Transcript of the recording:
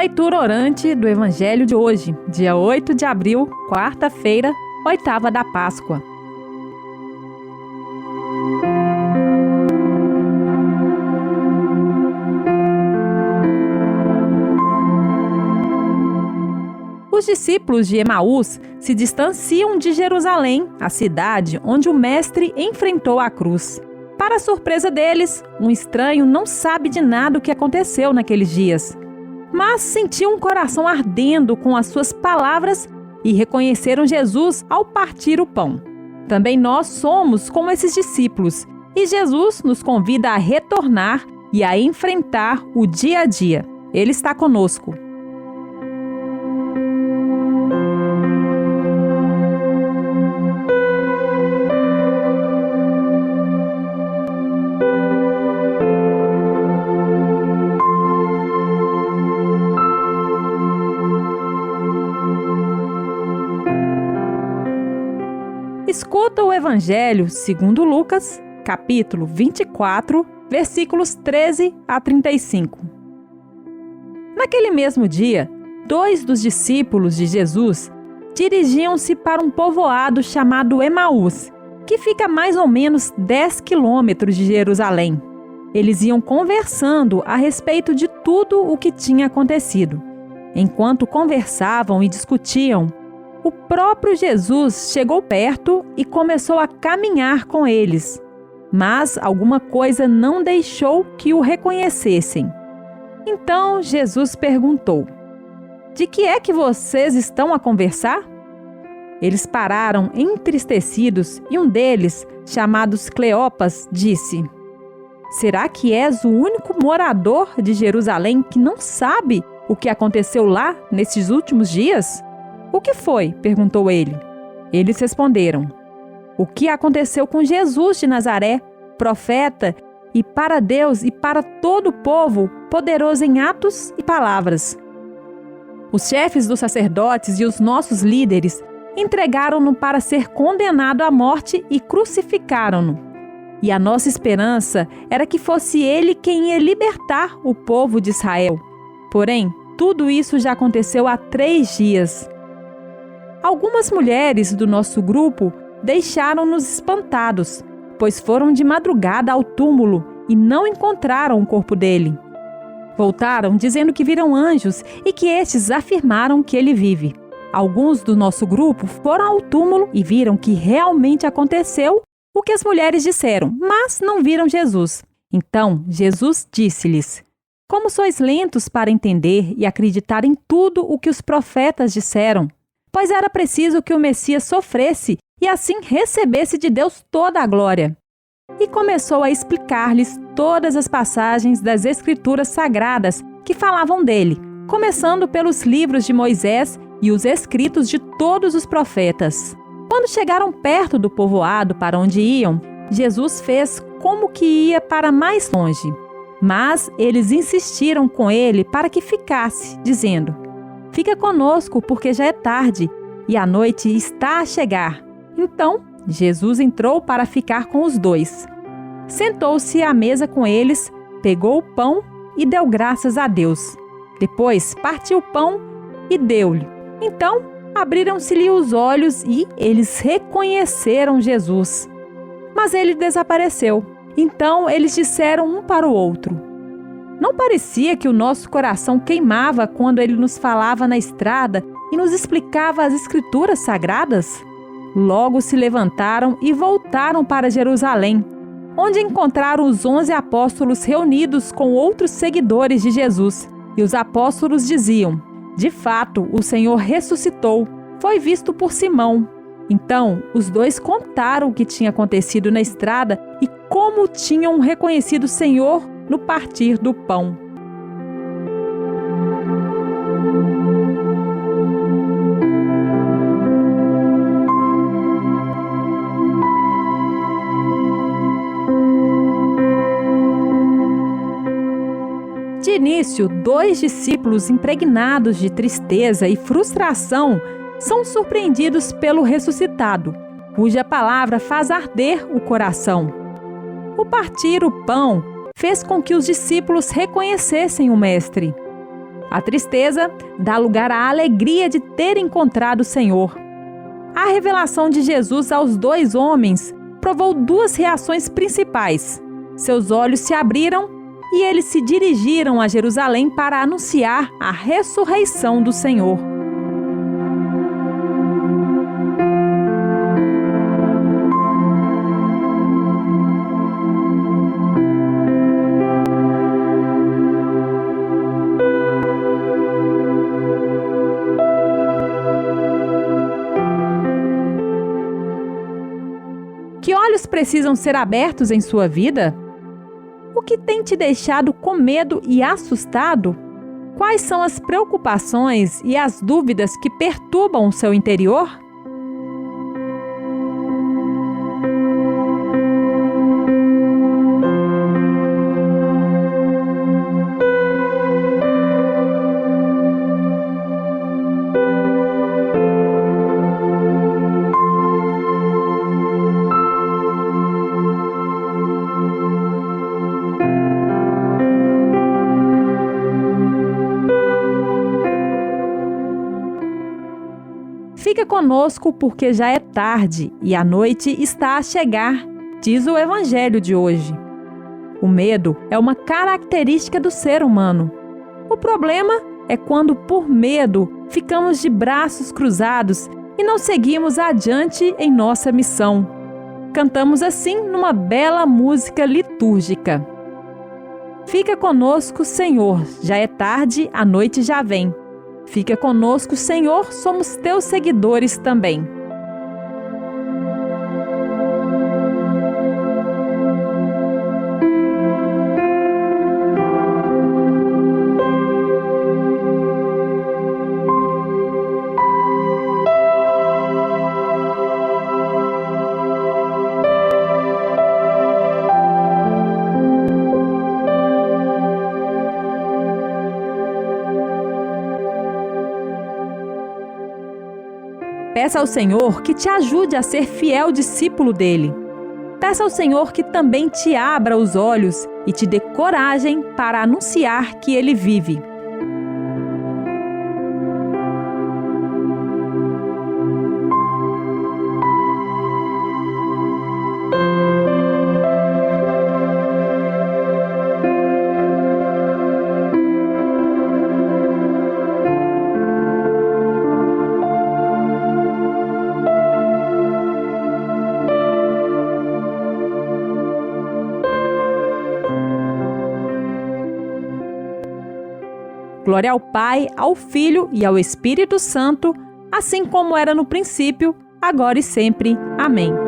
Leitura orante do Evangelho de hoje, dia 8 de abril, quarta-feira, oitava da Páscoa. Os discípulos de Emaús se distanciam de Jerusalém, a cidade onde o Mestre enfrentou a cruz. Para surpresa deles, um estranho não sabe de nada o que aconteceu naqueles dias, mas sentiu um coração ardendo com as suas palavras e reconheceram Jesus ao partir o pão. Também nós somos como esses discípulos, e Jesus nos convida a retornar e a enfrentar o dia a dia. Ele está conosco. Escuta o Evangelho segundo Lucas, capítulo 24, versículos 13 a 35. Naquele mesmo dia, 2 dos discípulos de Jesus dirigiam-se para um povoado chamado Emaús, que fica a mais ou menos 10 quilômetros de Jerusalém. Eles iam conversando a respeito de tudo o que tinha acontecido. Enquanto conversavam e discutiam, o próprio Jesus chegou perto e começou a caminhar com eles, mas alguma coisa não deixou que o reconhecessem. Então Jesus perguntou: "De que é que vocês estão a conversar?" Eles pararam entristecidos e um deles, chamado Cleopas, disse: "Será que és o único morador de Jerusalém que não sabe o que aconteceu lá nesses últimos dias?" "O que foi?" perguntou ele. Eles responderam: "O que aconteceu com Jesus de Nazaré, profeta, e para Deus e para todo o povo, poderoso em atos e palavras. Os chefes dos sacerdotes e os nossos líderes entregaram-no para ser condenado à morte e crucificaram-no. E a nossa esperança era que fosse ele quem ia libertar o povo de Israel. Porém, tudo isso já aconteceu há 3 dias. Algumas mulheres do nosso grupo deixaram-nos espantados, pois foram de madrugada ao túmulo e não encontraram o corpo dele. Voltaram dizendo que viram anjos e que estes afirmaram que ele vive. Alguns do nosso grupo foram ao túmulo e viram que realmente aconteceu o que as mulheres disseram, mas não viram Jesus. Então Jesus disse-lhes: Como sois lentos para entender e acreditar em tudo o que os profetas disseram? Pois era preciso que o Messias sofresse e assim recebesse de Deus toda a glória. E começou a explicar-lhes todas as passagens das Escrituras Sagradas que falavam dele, começando pelos livros de Moisés e os escritos de todos os profetas. Quando chegaram perto do povoado para onde iam, Jesus fez como que ia para mais longe. Mas eles insistiram com ele para que ficasse, dizendo: Fica conosco, porque já é tarde e a noite está a chegar. Então, Jesus entrou para ficar com os 2. Sentou-se à mesa com eles, pegou o pão e deu graças a Deus. Depois, partiu o pão e deu-lhe. Então, abriram-se-lhe os olhos e eles reconheceram Jesus. Mas ele desapareceu. Então, eles disseram um para o outro: Não parecia que o nosso coração queimava quando ele nos falava na estrada e nos explicava as Escrituras Sagradas? Logo se levantaram e voltaram para Jerusalém, onde encontraram os 11 apóstolos reunidos com outros seguidores de Jesus. E os apóstolos diziam: De fato, o Senhor ressuscitou, foi visto por Simão. Então, os 2 contaram o que tinha acontecido na estrada e como tinham reconhecido o Senhor no partir do pão. De início, 2 discípulos impregnados de tristeza e frustração são surpreendidos pelo ressuscitado, cuja palavra faz arder o coração. O partir o pão fez com que os discípulos reconhecessem o Mestre. A tristeza dá lugar à alegria de ter encontrado o Senhor. A revelação de Jesus aos dois homens provou duas reações principais. Seus olhos se abriram e eles se dirigiram a Jerusalém para anunciar a ressurreição do Senhor. Que olhos precisam ser abertos em sua vida? O que tem te deixado com medo e assustado? Quais são as preocupações e as dúvidas que perturbam o seu interior? Fica conosco porque já é tarde e a noite está a chegar, diz o Evangelho de hoje. O medo é uma característica do ser humano. O problema é quando, por medo, ficamos de braços cruzados e não seguimos adiante em nossa missão. Cantamos assim numa bela música litúrgica. Fica conosco, Senhor, já é tarde, a noite já vem. Fica conosco, Senhor, somos teus seguidores também. Peça ao Senhor que te ajude a ser fiel discípulo dele. Peça ao Senhor que também te abra os olhos e te dê coragem para anunciar que ele vive. Glória ao Pai, ao Filho e ao Espírito Santo, assim como era no princípio, agora e sempre. Amém.